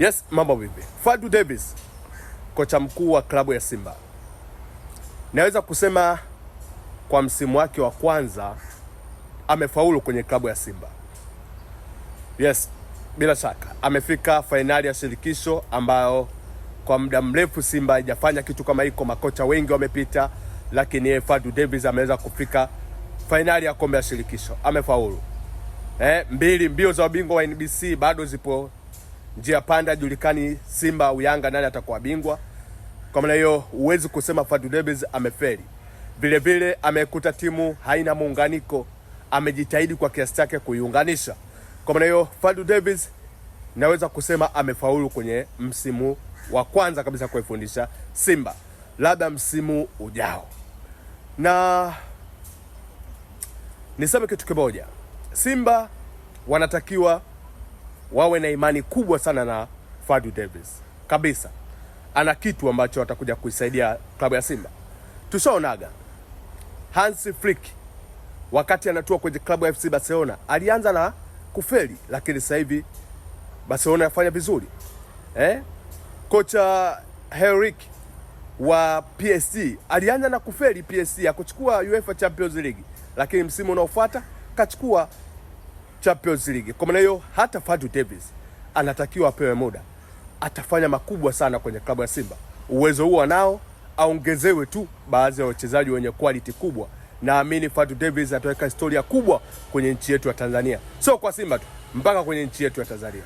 Yes, mambo vipi? Fadlu Davis, kocha mkuu wa klabu ya Simba. Naweza kusema kwa msimu wake wa kwanza amefaulu kwenye klabu ya Simba. Yes, bila shaka amefika fainali ya shirikisho ambayo kwa muda mrefu Simba haijafanya kitu kama hiko. Makocha wengi wamepita, lakini Fadlu Davis ameweza kufika fainali ya kombe la shirikisho. Amefaulu. Mbio za ubingwa wa NBC bado zipo njia panda, julikani Simba au Yanga nani atakuwa bingwa. Kwa maana hiyo huwezi kusema Fadlu Davis amefeli. Vile vile amekuta timu haina muunganiko, amejitahidi kwa kiasi chake kuiunganisha. Kwa maana hiyo Fadlu Davis naweza kusema amefaulu kwenye msimu wa kwanza kabisa kuifundisha Simba. Labda msimu ujao. Na niseme kitu kimoja. Simba wanatakiwa wawe na imani kubwa sana na Fadlu Davis. Kabisa. Ana kitu ambacho atakuja kuisaidia klabu ya Simba. Tushaonaga Hansi Flick wakati anatua kwenye klabu ya FC Barcelona alianza na kufeli, lakini sasa hivi Barcelona yafanya vizuri. Kocha Henrik wa PSG alianza na kufeli PSG akuchukua UEFA Champions League, lakini msimu unaofuata kachukua Champions League. Kwa maana hiyo hata Fadlu Davis anatakiwa apewe muda, atafanya makubwa sana kwenye klabu ya Simba. Uwezo huo anao, aongezewe tu baadhi ya wachezaji wenye quality kubwa. Naamini Fadlu Davis ataweka historia kubwa kwenye nchi yetu ya Tanzania, sio kwa Simba tu, mpaka kwenye nchi yetu ya Tanzania.